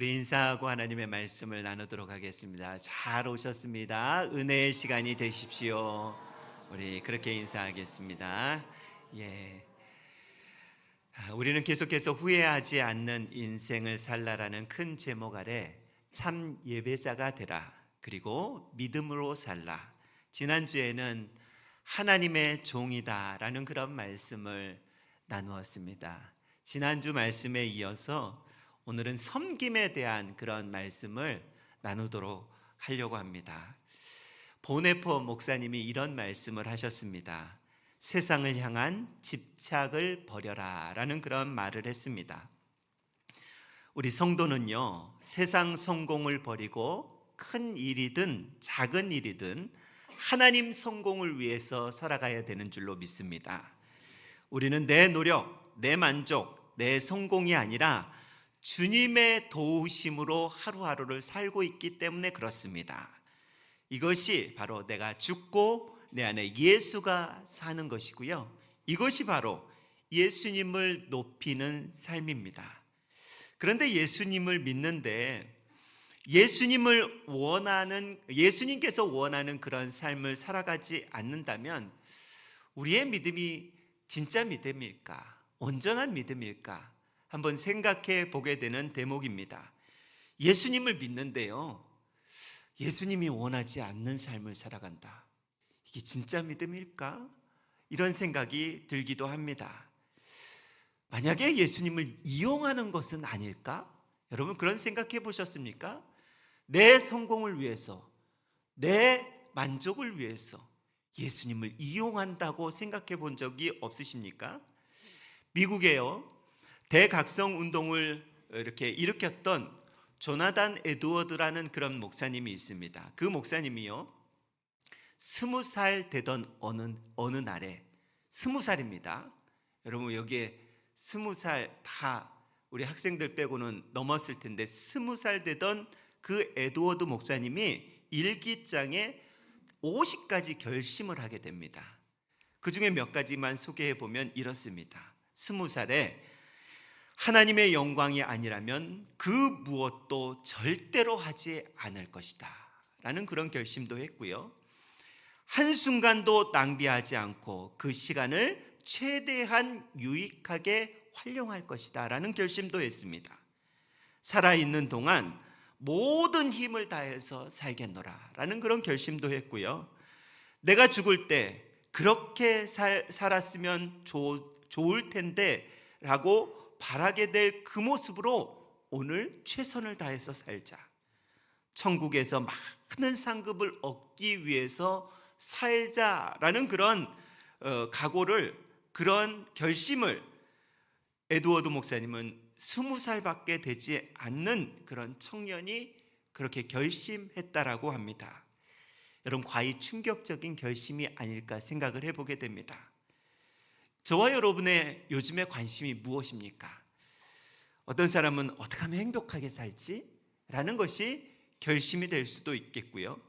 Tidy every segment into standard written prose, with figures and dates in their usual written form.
우리 인사하고 하나님의 말씀을 나누도록 하겠습니다. 잘 오셨습니다. 은혜의 시간이 되십시오. 우리 그렇게 인사하겠습니다. 예. 우리는 계속해서 후회하지 않는 인생을 살라라는 큰 제목 아래 참 예배자가 되라, 그리고 믿음으로 살라. 지난주에는 하나님의 종이다라는 그런 말씀을 나누었습니다. 지난주 말씀에 이어서 오늘은 섬김에 대한 그런 말씀을 나누도록 하려고 합니다. 보네포 목사님이 이런 말씀을 하셨습니다. 세상을 향한 집착을 버려라 라는 그런 말을 했습니다. 우리 성도는요, 세상 성공을 버리고 큰 일이든 작은 일이든 하나님 성공을 위해서 살아가야 되는 줄로 믿습니다. 우리는 내 노력, 내 만족, 내 성공이 아니라 주님의 도우심으로 하루하루를 살고 있기 때문에 그렇습니다. 이것이 바로 내가 죽고 내 안에 예수가 사는 것이고요, 이것이 바로 예수님을 높이는 삶입니다. 그런데 예수님을 믿는데 예수님께서 원하는 그런 삶을 살아가지 않는다면 우리의 믿음이 진짜 믿음일까? 온전한 믿음일까? 한번 생각해 보게 되는 대목입니다. 예수님을 믿는데요, 예수님이 원하지 않는 삶을 살아간다. 이게 진짜 믿음일까? 이런 생각이 들기도 합니다. 만약에 예수님을 이용하는 것은 아닐까? 여러분 그런 생각해 보셨습니까? 내 성공을 위해서, 내 만족을 위해서 예수님을 이용한다고 생각해 본 적이 없으십니까? 미국에요, 대각성 운동을 이렇게 일으켰던 조나단 에드워드라는 그런 목사님이 있습니다. 그 목사님이요, 20살 되던 어느 날에, 20살입니다. 여러분 여기에 20살 다 우리 학생들 빼고는 넘었을 텐데 20살 되던 그 에드워드 목사님이 일기장에 50가지 결심을 하게 됩니다. 그 중에 몇 가지만 소개해 보면 이렇습니다. 20살에 하나님의 영광이 아니라면 그 무엇도 절대로 하지 않을 것이다 라는 그런 결심도 했고요, 한순간도 낭비하지 않고 그 시간을 최대한 유익하게 활용할 것이다 라는 결심도 했습니다. 살아있는 동안 모든 힘을 다해서 살겠노라 라는 그런 결심도 했고요, 내가 죽을 때 그렇게 살았으면 좋을 텐데 라고 바라게 될 그 모습으로 오늘 최선을 다해서 살자, 천국에서 많은 상급을 얻기 위해서 살자라는 그런 각오를, 그런 결심을 에드워드 목사님은 20살밖에 되지 않는 그런 청년이 그렇게 결심했다라고 합니다. 여러분 과히 충격적인 결심이 아닐까 생각을 해보게 됩니다. 저와 여러분의 요즘의 관심이 무엇입니까? 어떤 사람은 어떻게 하면 행복하게 살지? 라는 것이 결심이 될 수도 있겠고요,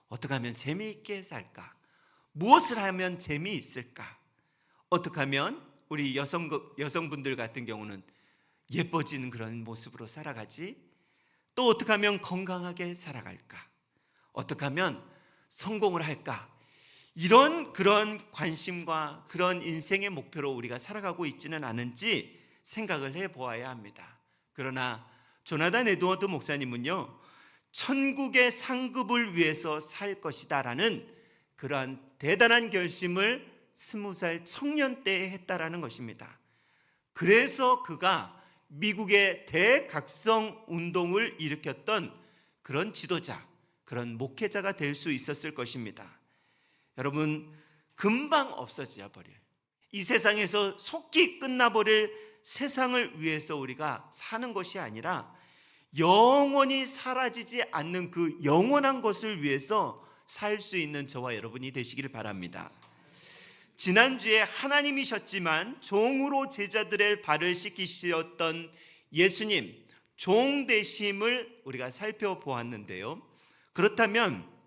어떻게 하면 재미있게 살까? 무엇을 하면 재미있을까? 어떻게 하면 우리 여성분들 같은 경우는 예뻐지는 그런 모습으로 살아가지? 또 어떻게 하면 건강하게 살아갈까? 어떻게 하면 성공을 할까? 이런 그런 관심과 그런 인생의 목표로 우리가 살아가고 있지는 않은지 생각을 해보아야 합니다. 그러나 조나단 에드워드 목사님은요, 천국의 상급을 위해서 살 것이다 라는 그러한 대단한 결심을 20살 청년 때에 했다라는 것입니다. 그래서 그가 미국의 대각성 운동을 일으켰던 그런 지도자, 그런 목회자가 될 수 있었을 것입니다. 여러분 금방 없어져 버려요. 이 세상에서 속히 끝나버릴 세상을 위해서 우리가 사는 것이 아니라 영원히 사라지지 않는 그 영원한 것을 위해서 살 수 있는 저와 여러분이 되시기를 바랍니다. 지난주에 하나님이셨지만 종으로 제자들의 발을 씻기셨던 예수님, 종 되심을 우리가 살펴보았는데요, 그렇다면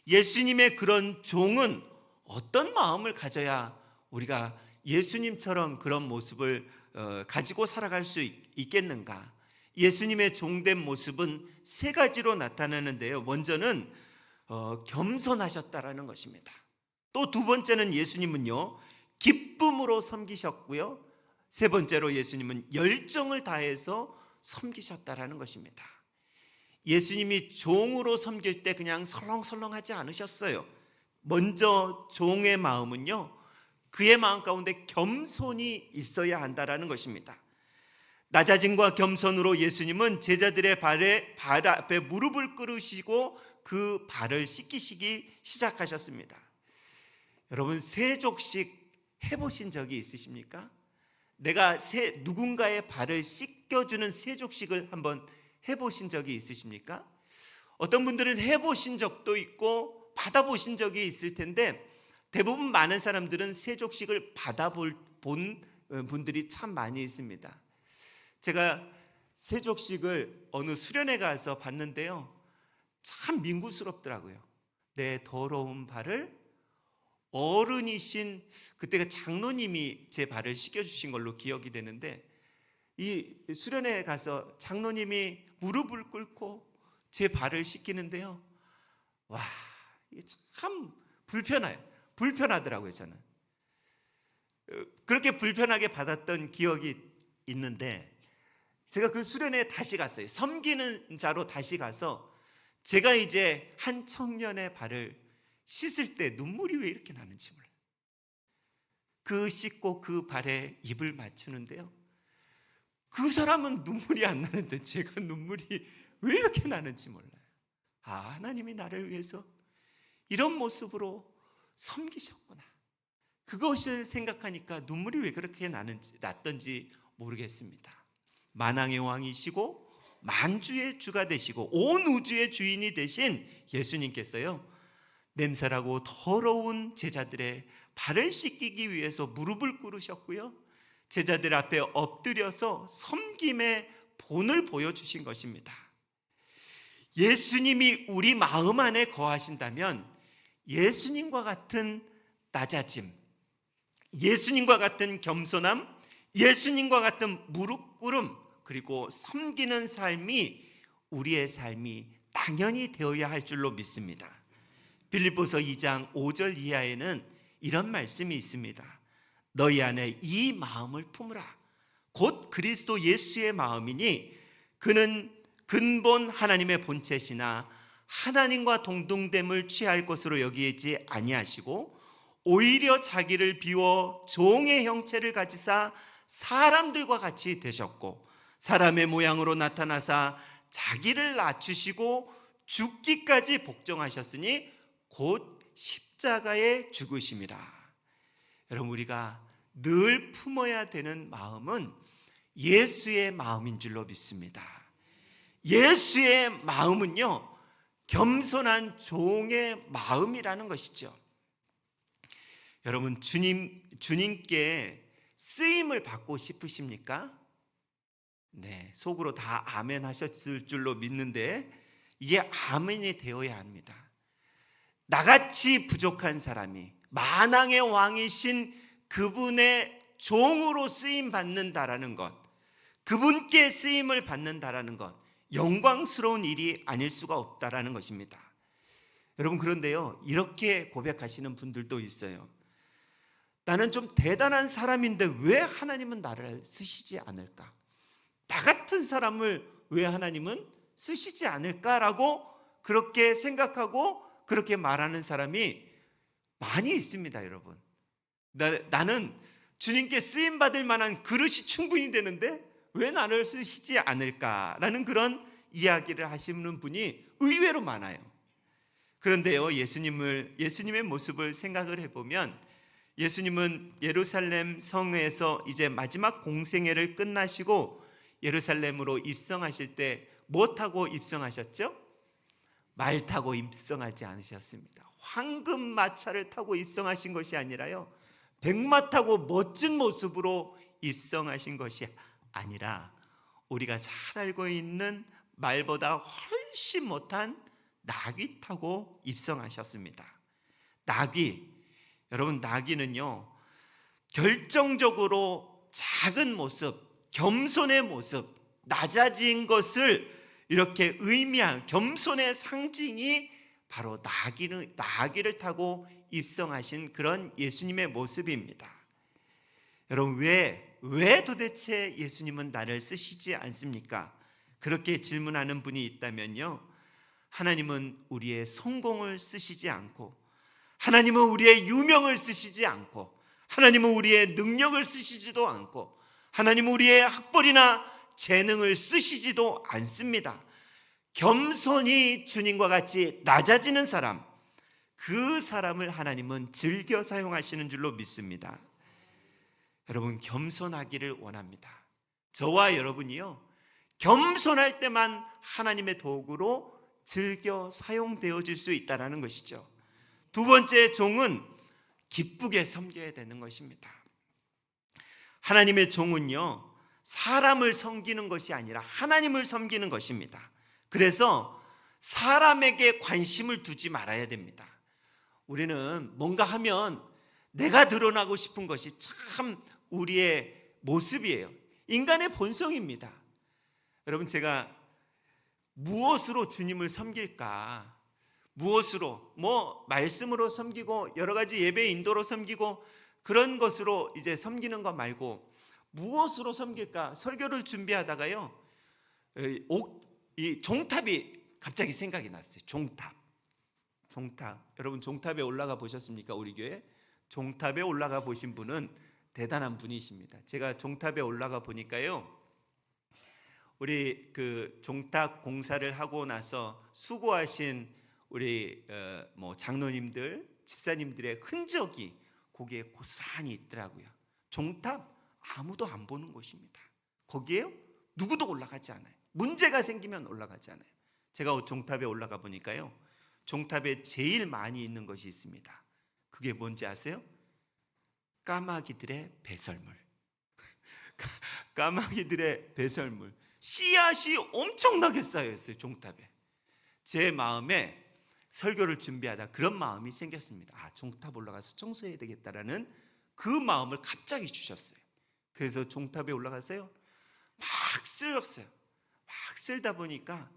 예수님의 그런 종은 어떤 마음을 가져야 우리가 예수님처럼 그런 모습을 가지고 살아갈 수 있겠는가? 예수님의 종된 모습은 세 가지로 나타나는데요. 먼저는 겸손하셨다라는 것입니다. 또 두 번째는 예수님은요, 기쁨으로 섬기셨고요. 세 번째로 예수님은 열정을 다해서 섬기셨다라는 것입니다. 예수님이 종으로 섬길 때 그냥 설렁설렁하지 않으셨어요. 먼저 종의 마음은요, 그의 마음 가운데 겸손이 있어야 한다라는 것입니다. 낮아짐과 겸손으로 예수님은 제자들의 발 앞에 무릎을 꿇으시고 그 발을 씻기시기 시작하셨습니다. 여러분, 세족식 해보신 적이 있으십니까? 내가 누군가의 발을 씻겨주는 세족식을 한번 해보신 적이 있으십니까? 어떤 분들은 해보신 적도 있고 받아보신 적이 있을 텐데, 대부분 많은 사람들은 세족식을 받아본 분들이 참 많이 있습니다. 제가 세족식을 어느 수련회 가서 봤는데요, 참 민구스럽더라고요. 내 더러운 발을 어른이신, 그때가 장로님이 제 발을 씻겨주신 걸로 기억이 되는데, 이 수련회에 가서 장로님이 무릎을 꿇고 제 발을 씻기는데요, 와, 이게 참 불편하더라고요. 저는 그렇게 불편하게 받았던 기억이 있는데, 제가 그 수련회에 다시 갔어요. 섬기는 자로 다시 가서 제가 이제 한 청년의 발을 씻을 때 눈물이 왜 이렇게 나는지 몰라요. 그 씻고 그 발에 입을 맞추는데요, 그 사람은 눈물이 안 나는데 제가 눈물이 왜 이렇게 나는지 몰라요. 하나님이 나를 위해서 이런 모습으로 섬기셨구나. 그것을 생각하니까 눈물이 왜 그렇게 났던지 모르겠습니다. 만왕의 왕이시고 만주의 주가 되시고 온 우주의 주인이 되신 예수님께서요, 냄새나고 더러운 제자들의 발을 씻기기 위해서 무릎을 꿇으셨고요, 제자들 앞에 엎드려서 섬김의 본을 보여주신 것입니다. 예수님이 우리 마음 안에 거하신다면 예수님과 같은 낮아짐, 예수님과 같은 겸손함, 예수님과 같은 무릎 꿇음, 그리고 섬기는 삶이 우리의 삶이 당연히 되어야 할 줄로 믿습니다. 빌립보서 2장 5절 이하에는 이런 말씀이 있습니다. 너희 안에 이 마음을 품으라. 곧 그리스도 예수의 마음이니 그는 근본 하나님의 본체시나 하나님과 동등됨을 취할 것으로 여기지 아니하시고 오히려 자기를 비워 종의 형체를 가지사 사람들과 같이 되셨고 사람의 모양으로 나타나사 자기를 낮추시고 죽기까지 복종하셨으니 곧 십자가에 죽으심이라. 여러분, 우리가 늘 품어야 되는 마음은 예수의 마음인 줄로 믿습니다. 예수의 마음은요, 겸손한 종의 마음이라는 것이죠. 여러분, 주님께 쓰임을 받고 싶으십니까? 네, 속으로 다 아멘 하셨을 줄로 믿는데 이게 아멘이 되어야 합니다. 나같이 부족한 사람이 만왕의 왕이신 그분의 종으로 쓰임 받는다라는 것, 그분께 쓰임을 받는다라는 것, 영광스러운 일이 아닐 수가 없다라는 것입니다. 여러분, 그런데요, 이렇게 고백하시는 분들도 있어요. 나는 좀 대단한 사람인데 왜 하나님은 나를 쓰시지 않을까? 나 같은 사람을 왜 하나님은 쓰시지 않을까라고 그렇게 생각하고 그렇게 말하는 사람이 많이 있습니다. 여러분, 나는 주님께 쓰임받을 만한 그릇이 충분히 되는데 왜 나를 쓰시지 않을까라는 그런 이야기를 하시는 분이 의외로 많아요. 그런데요, 예수님의 모습을 생각을 해보면 예수님은 예루살렘 성에서 이제 마지막 공생애를 끝나시고 예루살렘으로 입성하실 때 뭐 타고 입성하셨죠? 말 타고 입성하지 않으셨습니다. 황금 마차를 타고 입성하신 것이 아니라요, 백마 타고 멋진 모습으로 입성하신 것이 아니라 우리가 잘 알고 있는 말보다 훨씬 못한 나귀 타고 입성하셨습니다. 여러분, 나귀는요, 결정적으로 작은 모습, 겸손의 모습, 낮아진 것을 이렇게 의미한 겸손의 상징이 바로 나귀를 타고 입성하신 그런 예수님의 모습입니다. 여러분, 왜 도대체 예수님은 나를 쓰시지 않습니까? 그렇게 질문하는 분이 있다면요, 하나님은 우리의 성공을 쓰시지 않고, 하나님은 우리의 유명을 쓰시지 않고, 하나님은 우리의 능력을 쓰시지도 않고, 하나님은 우리의 학벌이나 재능을 쓰시지도 않습니다. 겸손히 주님과 같이 낮아지는 사람, 그 사람을 하나님은 즐겨 사용하시는 줄로 믿습니다. 여러분, 겸손하기를 원합니다. 저와 여러분이요, 겸손할 때만 하나님의 도구로 즐겨 사용되어질 수 있다는 것이죠. 두 번째, 종은 기쁘게 섬겨야 되는 것입니다. 하나님의 종은요, 사람을 섬기는 것이 아니라 하나님을 섬기는 것입니다. 그래서 사람에게 관심을 두지 말아야 됩니다. 우리는 뭔가 하면 내가 드러나고 싶은 것이 참 우리의 모습이에요. 인간의 본성입니다. 여러분, 제가 무엇으로 주님을 섬길까? 무엇으로? 말씀으로 섬기고 여러 가지 예배 인도로 섬기고 그런 것으로 이제 섬기는 것 말고 무엇으로 섬길까? 설교를 준비하다가요, 이 종탑이 갑자기 생각이 났어요. 종탑. 여러분, 종탑에 올라가 보셨습니까? 우리 교회 종탑에 올라가 보신 분은 대단한 분이십니다. 제가 종탑에 올라가 보니까요, 우리 그 종탑 공사를 하고 나서 수고하신 우리 장로님들, 집사님들의 흔적이 거기에 고스란히 있더라고요. 종탑 아무도 안 보는 곳입니다. 거기에요, 누구도 올라가지 않아요. 문제가 생기면 올라가지 않아요. 제가 종탑에 올라가 보니까요, 종탑에 제일 많이 있는 것이 있습니다. 그게 뭔지 아세요? 까마귀들의 배설물. 까마귀들의 배설물. 씨앗이 엄청나게 쌓여있어요, 종탑에. 제 마음에 설교를 준비하다 그런 마음이 생겼습니다. 종탑 올라가서 청소해야 되겠다라는 그 마음을 갑자기 주셨어요. 그래서 종탑에 올라가서요, 막 쓸었어요. 막 쓸다 보니까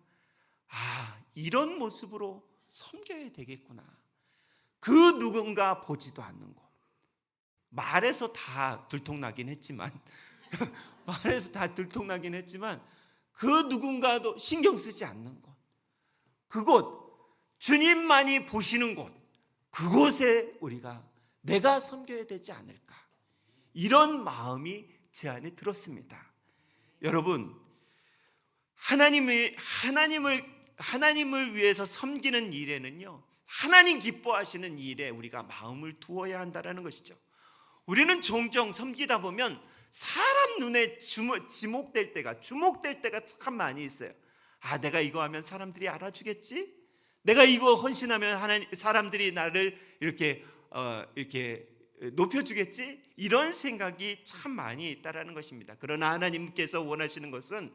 이런 모습으로 섬겨야 되겠구나. 그 누군가 보지도 않는 곳. 말에서 다 들통나긴 했지만 그 누군가도 신경 쓰지 않는 곳, 그곳, 주님만이 보시는 곳, 그곳에 내가 섬겨야 되지 않을까, 이런 마음이 제 안에 들었습니다. 여러분, 하나님을 위해서 섬기는 일에는요, 하나님 기뻐하시는 일에 우리가 마음을 두어야 한다는 것이죠. 우리는 종종 섬기다 보면 사람 눈에 주목될 때가 참 많이 있어요. 내가 이거 하면 사람들이 알아주겠지? 내가 이거 헌신하면 사람들이 나를 이렇게 높여주겠지? 이런 생각이 참 많이 있다라는 것입니다. 그러나 하나님께서 원하시는 것은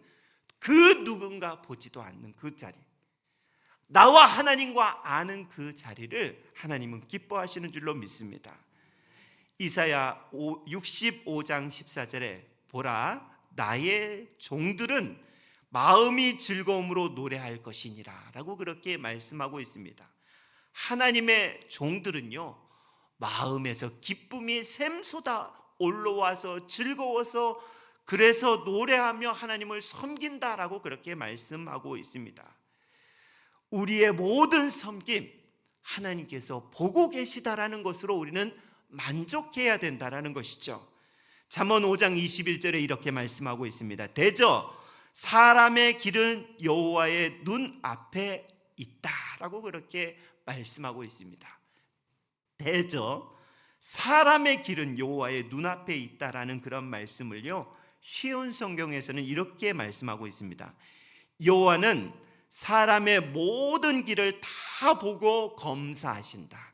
그 누군가 보지도 않는 그 자리, 나와 하나님과 아는 그 자리를 하나님은 기뻐하시는 줄로 믿습니다. 이사야 65장 14절에 보라, 나의 종들은 마음이 즐거움으로 노래할 것이니라 라고 그렇게 말씀하고 있습니다. 하나님의 종들은요, 마음에서 기쁨이 샘솟아 올라와서 즐거워서 그래서 노래하며 하나님을 섬긴다라고 그렇게 말씀하고 있습니다. 우리의 모든 섬김, 하나님께서 보고 계시다라는 것으로 우리는 만족해야 된다라는 것이죠. 잠언 5장 21절에 이렇게 말씀하고 있습니다. 대저 사람의 길은 여호와의 눈 앞에 있다라고 그렇게 말씀하고 있습니다. 대저 사람의 길은 여호와의 눈앞에 있다라는 그런 말씀을요, 쉬운 성경에서는 이렇게 말씀하고 있습니다. 여호와는 사람의 모든 길을 다 보고 검사하신다.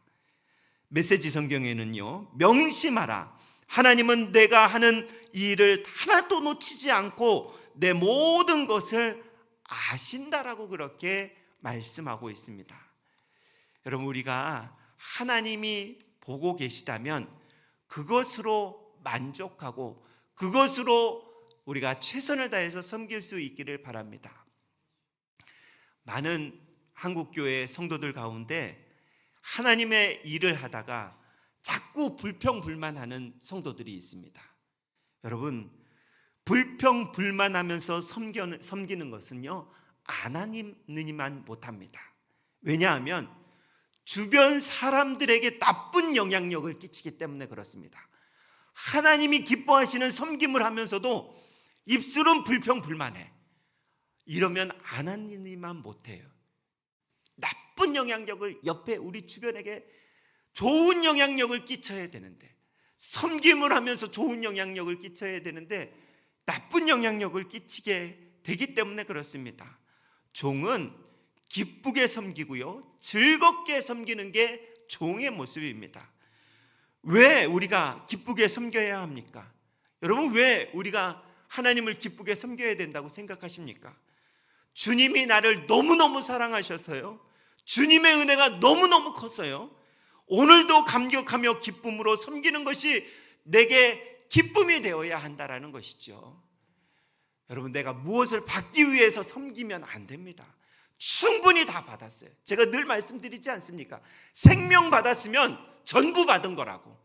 메시지 성경에는요, 명심하라, 하나님은 내가 하는 일을 하나도 놓치지 않고 내 모든 것을 아신다라고 그렇게 말씀하고 있습니다. 여러분, 우리가 하나님이 보고 계시다면 그것으로 만족하고 그것으로 우리가 최선을 다해서 섬길 수 있기를 바랍니다. 많은 한국교회 성도들 가운데 하나님의 일을 하다가 자꾸 불평불만하는 성도들이 있습니다. 여러분, 불평불만하면서 섬기는 것은요, 하나님만 못합니다. 왜냐하면 주변 사람들에게 나쁜 영향력을 끼치기 때문에 그렇습니다. 하나님이 기뻐하시는 섬김을 하면서도 입술은 불평불만해. 이러면 하나님만 못해요. 나쁜 영향력을 옆에 우리 주변에게 좋은 영향력을 끼쳐야 되는데, 섬김을 하면서 좋은 영향력을 끼쳐야 되는데 나쁜 영향력을 끼치게 되기 때문에 그렇습니다. 종은 기쁘게 섬기고요, 즐겁게 섬기는 게 종의 모습입니다. 왜 우리가 기쁘게 섬겨야 합니까? 여러분, 왜 우리가 하나님을 기쁘게 섬겨야 된다고 생각하십니까? 주님이 나를 너무너무 사랑하셔서요, 주님의 은혜가 너무너무 컸어요. 오늘도 감격하며 기쁨으로 섬기는 것이 내게 기쁨이 되어야 한다라는 것이죠. 여러분, 내가 무엇을 받기 위해서 섬기면 안 됩니다. 충분히 다 받았어요. 제가 늘 말씀드리지 않습니까? 생명 받았으면 전부 받은 거라고.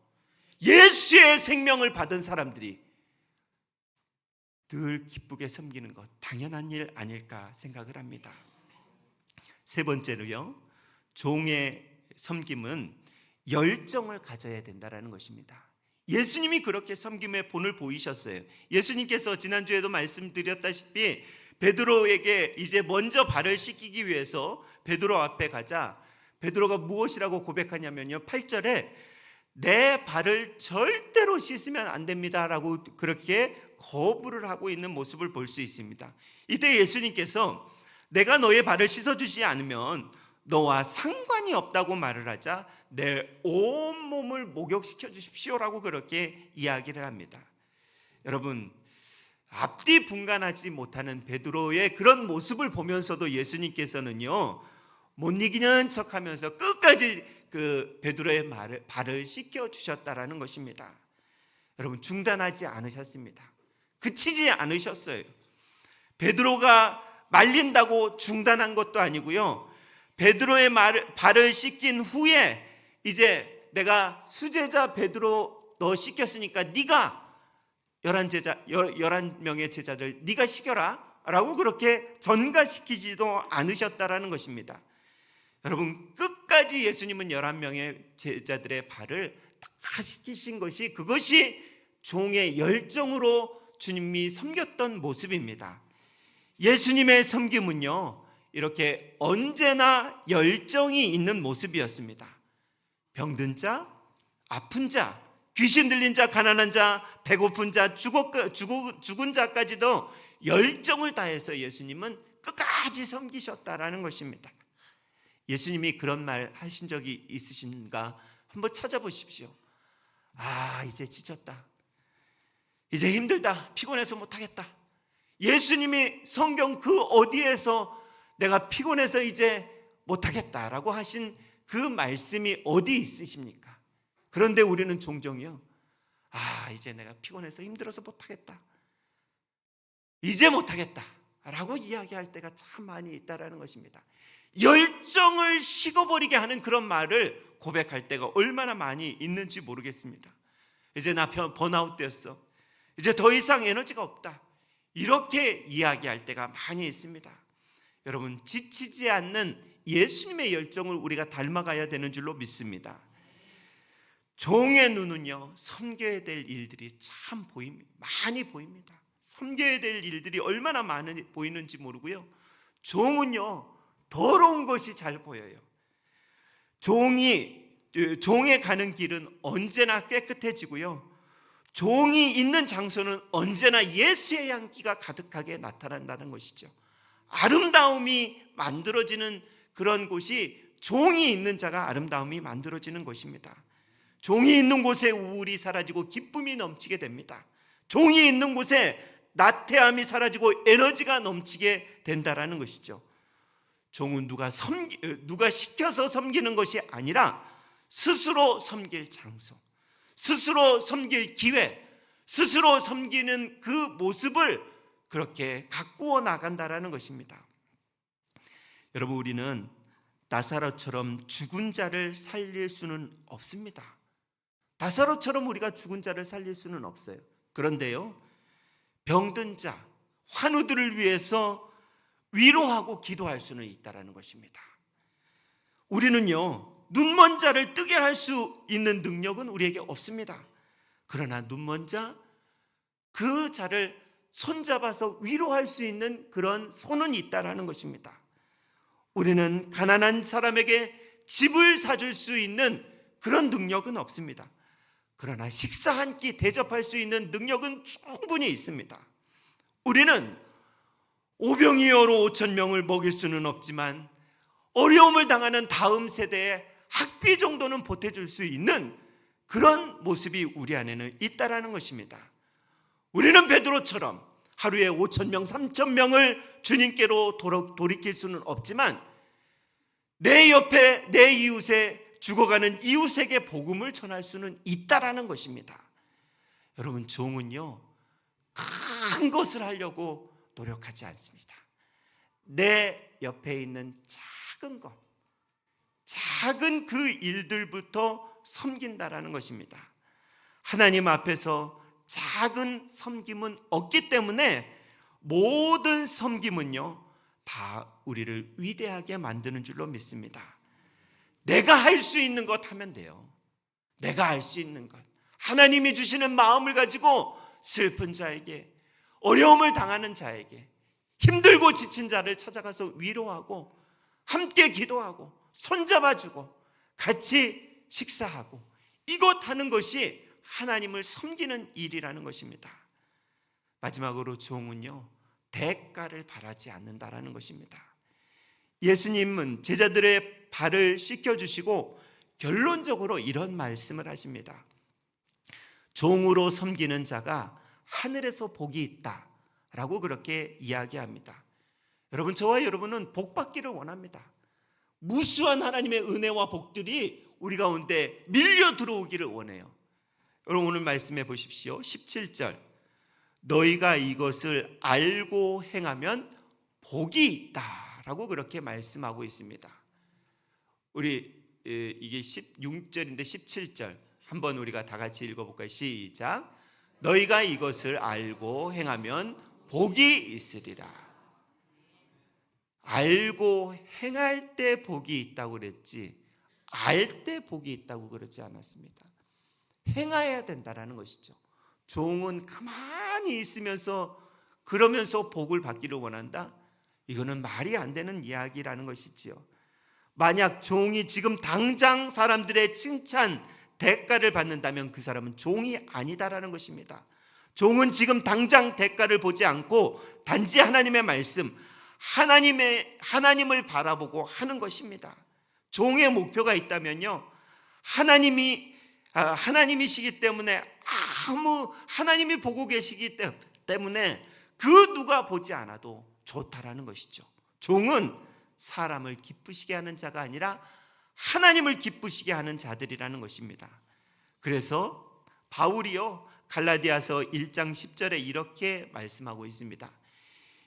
예수의 생명을 받은 사람들이 늘 기쁘게 섬기는 것, 당연한 일 아닐까 생각을 합니다. 세 번째로요, 종의 섬김은 열정을 가져야 된다는 것입니다. 예수님이 그렇게 섬김의 본을 보이셨어요. 예수님께서 지난주에도 말씀드렸다시피 베드로에게 이제 먼저 발을 씻기기 위해서 베드로 앞에 가자 베드로가 무엇이라고 고백하냐면요, 8절에 내 발을 절대로 씻으면 안 됩니다 라고 그렇게 거부를 하고 있는 모습을 볼 수 있습니다. 이때 예수님께서 내가 너의 발을 씻어주지 않으면 너와 상관이 없다고 말을 하자 내 온몸을 목욕시켜 주십시오라고 그렇게 이야기를 합니다. 여러분, 앞뒤 분간하지 못하는 베드로의 그런 모습을 보면서도 예수님께서는요, 못 이기는 척하면서 끝까지 그 베드로의 발을 씻겨 주셨다라는 것입니다. 여러분, 중단하지 않으셨습니다. 그치지 않으셨어요. 베드로가 말린다고 중단한 것도 아니고요, 베드로의 발을 씻긴 후에 이제 내가 수제자 베드로 너 씻겼으니까 네가 11명의 제자들 네가 씻겨라 라고 그렇게 전가시키지도 않으셨다라는 것입니다. 여러분, 끝까지 예수님은 11명의 제자들의 발을 다 씻기신 것이, 그것이 종의 열정으로 주님이 섬겼던 모습입니다. 예수님의 섬김은요, 이렇게 언제나 열정이 있는 모습이었습니다. 병든 자, 아픈 자, 귀신 들린 자, 가난한 자, 배고픈 자, 죽은 자까지도 열정을 다해서 예수님은 끝까지 섬기셨다라는 것입니다. 예수님이 그런 말 하신 적이 있으신가 한번 찾아보십시오. 이제 지쳤다, 이제 힘들다, 피곤해서 못하겠다. 예수님이 성경 그 어디에서 내가 피곤해서 이제 못하겠다라고 하신 그 말씀이 어디 있으십니까? 그런데 우리는 종종요, 이제 내가 피곤해서 힘들어서 못하겠다, 이제 못하겠다 라고 이야기할 때가 참 많이 있다라는 것입니다. 열정을 식어버리게 하는 그런 말을 고백할 때가 얼마나 많이 있는지 모르겠습니다. 이제 나 번아웃 되었어, 이제 더 이상 에너지가 없다, 이렇게 이야기할 때가 많이 있습니다. 여러분, 지치지 않는 예수님의 열정을 우리가 닮아가야 되는 줄로 믿습니다. 종의 눈은요, 섬겨야 될 일들이 참 많이 보입니다. 섬겨야 될 일들이 얼마나 많이 보이는지 모르고요, 종은요, 더러운 것이 잘 보여요. 종의 가는 길은 언제나 깨끗해지고요, 종이 있는 장소는 언제나 예수의 향기가 가득하게 나타난다는 것이죠. 아름다움이 만들어지는 그런 곳이, 종이 있는 자가 아름다움이 만들어지는 곳입니다. 종이 있는 곳에 우울이 사라지고 기쁨이 넘치게 됩니다. 종이 있는 곳에 나태함이 사라지고 에너지가 넘치게 된다라는 것이죠. 종은 누가 시켜서 섬기는 것이 아니라 스스로 섬길 장소, 스스로 섬길 기회, 스스로 섬기는 그 모습을 그렇게 가꾸어 나간다라는 것입니다. 여러분, 우리는 나사로처럼 죽은 자를 살릴 수는 없습니다. 나사로처럼 우리가 죽은 자를 살릴 수는 없어요. 그런데요, 병든 자, 환우들을 위해서 위로하고 기도할 수는 있다라는 것입니다. 우리는요, 눈먼 자를 뜨게 할 수 있는 능력은 우리에게 없습니다. 그러나 눈먼 자, 그 자를 손잡아서 위로할 수 있는 그런 손은 있다라는 것입니다. 우리는 가난한 사람에게 집을 사줄 수 있는 그런 능력은 없습니다. 그러나 식사 한 끼 대접할 수 있는 능력은 충분히 있습니다. 우리는 오병이어로 5천 명을 먹일 수는 없지만 어려움을 당하는 다음 세대에 학비 정도는 보태줄 수 있는 그런 모습이 우리 안에는 있다라는 것입니다. 우리는 베드로처럼 하루에 5천 명, 3천 명을 주님께로 돌이킬 수는 없지만 내 옆에 내 이웃에 죽어가는 이웃에게 복음을 전할 수는 있다라는 것입니다. 여러분, 종은요, 큰 것을 하려고 노력하지 않습니다. 내 옆에 있는 작은 것, 작은 그 일들부터 섬긴다라는 것입니다. 하나님 앞에서 작은 섬김은 없기 때문에 모든 섬김은요, 다 우리를 위대하게 만드는 줄로 믿습니다. 내가 할 수 있는 것 하면 돼요. 내가 할 수 있는 것, 하나님이 주시는 마음을 가지고 슬픈 자에게, 어려움을 당하는 자에게, 힘들고 지친 자를 찾아가서 위로하고 함께 기도하고 손잡아주고 같이 식사하고 이것 하는 것이 하나님을 섬기는 일이라는 것입니다. 마지막으로 종은요, 대가를 바라지 않는다라는 것입니다. 예수님은 제자들의 발을 씻겨주시고 결론적으로 이런 말씀을 하십니다. 종으로 섬기는 자가 하늘에서 복이 있다라고 그렇게 이야기합니다. 여러분, 저와 여러분은 복 받기를 원합니다. 무수한 하나님의 은혜와 복들이 우리 가운데 밀려 들어오기를 원해요. 여러분, 오늘 말씀해 보십시오. 17절, 너희가 이것을 알고 행하면 복이 있다라고 그렇게 말씀하고 있습니다. 우리 이게 16절인데 17절 한번 우리가 다 같이 읽어볼까요? 시작. 너희가 이것을 알고 행하면 복이 있으리라. 알고 행할 때 복이 있다고 그랬지, 알 때 복이 있다고 그러지 않았습니다. 행해야 된다라는 것이죠. 종은 가만히 있으면서 그러면서 복을 받기를 원한다? 이거는 말이 안 되는 이야기라는 것이지요. 만약 종이 지금 당장 사람들의 칭찬, 대가를 받는다면 그 사람은 종이 아니다라는 것입니다. 종은 지금 당장 대가를 보지 않고 단지 하나님의 말씀, 하나님을 바라보고 하는 것입니다. 종의 목표가 있다면요, 하나님이시기 때문에 하나님이 보고 계시기 때문에 그 누가 보지 않아도 좋다라는 것이죠. 종은 사람을 기쁘시게 하는 자가 아니라 하나님을 기쁘시게 하는 자들이라는 것입니다. 그래서 바울이요, 갈라디아서 1장 10절에 이렇게 말씀하고 있습니다.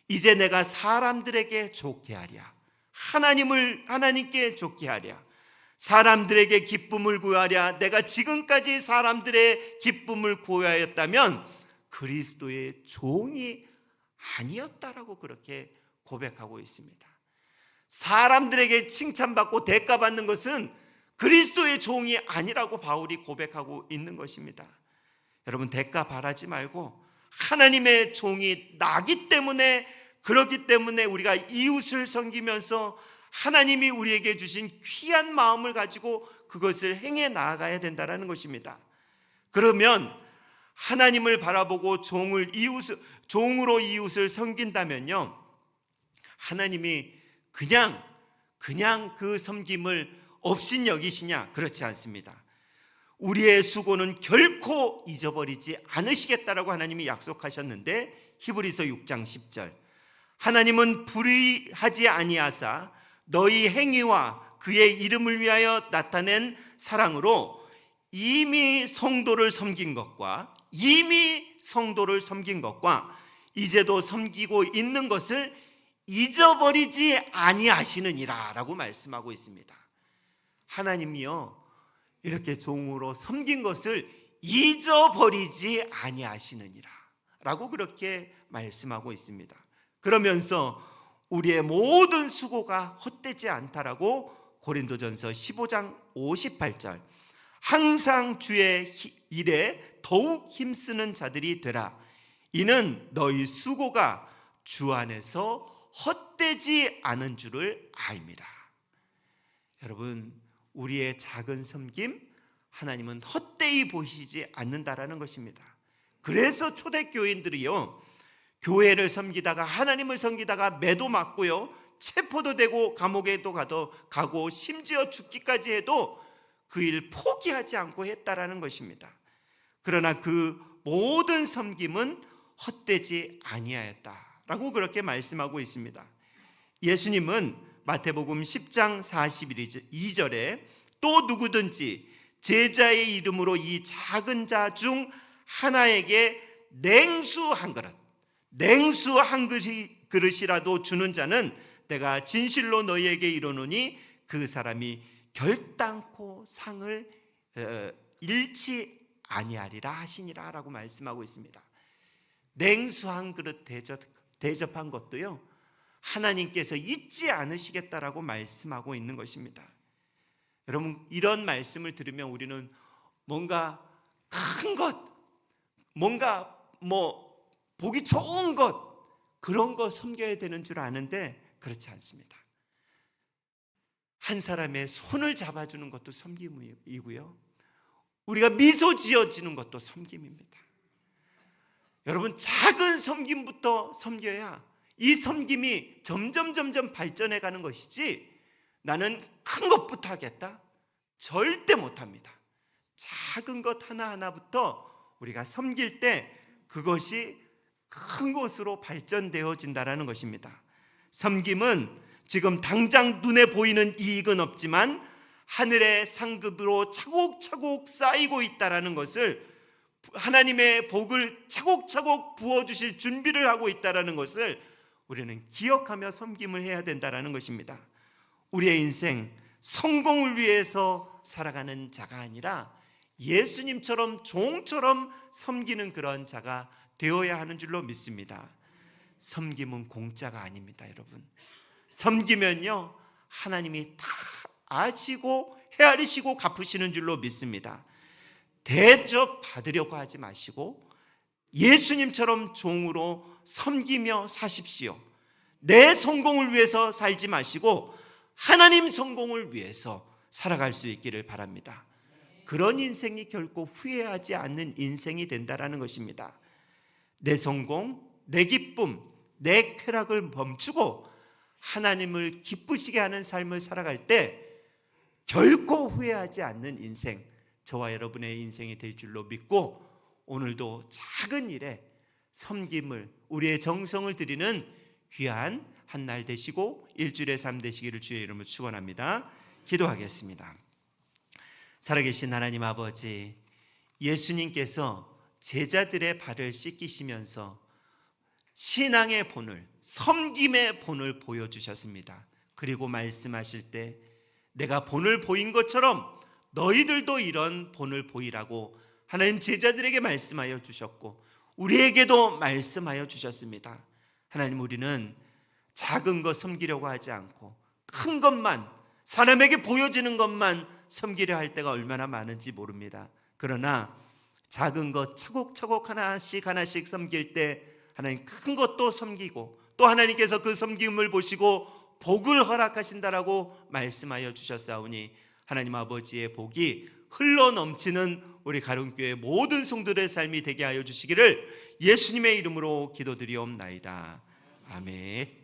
이제 내가 사람들에게 좋게 하랴, 하나님께 좋게 하랴, 사람들에게 기쁨을 구하랴. 내가 지금까지 사람들의 기쁨을 구하였다면 그리스도의 종이 아니었다라고 그렇게 고백하고 있습니다. 사람들에게 칭찬받고 대가받는 것은 그리스도의 종이 아니라고 바울이 고백하고 있는 것입니다. 여러분, 대가 바라지 말고 하나님의 종이 나기 때문에, 그렇기 때문에 우리가 이웃을 섬기면서 하나님이 우리에게 주신 귀한 마음을 가지고 그것을 행해 나아가야 된다는 것입니다. 그러면 하나님을 바라보고 종으로 이웃을 섬긴다면요, 하나님이 그냥 그 섬김을 없인 여기시냐? 그렇지 않습니다. 우리의 수고는 결코 잊어버리지 않으시겠다라고 하나님이 약속하셨는데, 히브리서 6장 10절, 하나님은 불의하지 아니하사 너희 행위와 그의 이름을 위하여 나타낸 사랑으로 이미 성도를 섬긴 것과 이미 성도를 섬긴 것과 이제도 섬기고 있는 것을 잊어버리지 아니하시느니라 라고 말씀하고 있습니다. 하나님이요, 이렇게 종으로 섬긴 것을 잊어버리지 아니하시느니라 라고 그렇게 말씀하고 있습니다. 그러면서 우리의 모든 수고가 헛되지 않다라고 고린도전서 15장 58절, 항상 주의 일에 더욱 힘쓰는 자들이 되라. 이는 너희 수고가 주 안에서 헛되지 않은 줄을 알미라. 여러분, 우리의 작은 섬김 하나님은 헛되이 보시지 않는다라는 것입니다. 그래서 초대교인들이요, 교회를 섬기다가 하나님을 섬기다가 매도 맞고요, 체포도 되고 감옥에도 가고 심지어 죽기까지 해도 그 일 포기하지 않고 했다라는 것입니다. 그러나 그 모든 섬김은 헛되지 아니하였다라고 그렇게 말씀하고 있습니다. 예수님은 마태복음 10장 42절에 또 누구든지 제자의 이름으로 이 작은 자 중 하나에게 냉수 한 그릇이라도 주는 자는 내가 진실로 너희에게 이르노니 그 사람이 결단코 상을 잃지 아니하리라 하시니라 라고 말씀하고 있습니다. 냉수 한 그릇 대접한 것도요, 하나님께서 잊지 않으시겠다라고 말씀하고 있는 것입니다. 여러분, 이런 말씀을 들으면 우리는 뭔가 큰 것, 뭔가 보기 좋은 것, 그런 거 섬겨야 되는 줄 아는데 그렇지 않습니다. 한 사람의 손을 잡아주는 것도 섬김이고요, 우리가 미소 지어주는 것도 섬김입니다. 여러분, 작은 섬김부터 섬겨야 이 섬김이 점점 발전해 가는 것이지, 나는 큰 것부터 하겠다? 절대 못합니다. 작은 것 하나하나부터 우리가 섬길 때 그것이 큰 것으로 발전되어진다는 것입니다. 섬김은 지금 당장 눈에 보이는 이익은 없지만 하늘의 상급으로 차곡차곡 쌓이고 있다는 것을, 하나님의 복을 차곡차곡 부어주실 준비를 하고 있다는 것을 우리는 기억하며 섬김을 해야 된다는 것입니다. 우리의 인생 성공을 위해서 살아가는 자가 아니라 예수님처럼 종처럼 섬기는 그런 자가 되어야 하는 줄로 믿습니다. 섬김은 공짜가 아닙니다. 여러분, 섬기면요, 하나님이 다 아시고 헤아리시고 갚으시는 줄로 믿습니다. 대접 받으려고 하지 마시고 예수님처럼 종으로 섬기며 사십시오. 내 성공을 위해서 살지 마시고 하나님 성공을 위해서 살아갈 수 있기를 바랍니다. 그런 인생이 결코 후회하지 않는 인생이 된다는 것입니다. 내 성공, 내 기쁨, 내 쾌락을 멈추고 하나님을 기쁘시게 하는 삶을 살아갈 때 결코 후회하지 않는 인생, 저와 여러분의 인생이 될 줄로 믿고, 오늘도 작은 일에 섬김을, 우리의 정성을 드리는 귀한 한 날 되시고 일주일의 삶 되시기를 주의 이름으로 축원합니다. 기도하겠습니다. 살아계신 하나님 아버지, 예수님께서 제자들의 발을 씻기시면서 신앙의 본을, 섬김의 본을 보여주셨습니다. 그리고 말씀하실 때 내가 본을 보인 것처럼 너희들도 이런 본을 보이라고 하나님 제자들에게 말씀하여 주셨고 우리에게도 말씀하여 주셨습니다. 하나님, 우리는 작은 것 섬기려고 하지 않고 큰 것만, 사람에게 보여지는 것만 섬기려 할 때가 얼마나 많은지 모릅니다. 그러나 작은 것 차곡차곡 하나씩 섬길 때 하나님 큰 것도 섬기고, 또 하나님께서 그 섬김을 보시고 복을 허락하신다라고 말씀하여 주셨사오니 하나님 아버지의 복이 흘러넘치는 우리 가론교회 모든 성도들의 삶이 되게 하여 주시기를 예수님의 이름으로 기도드리옵나이다. 아멘.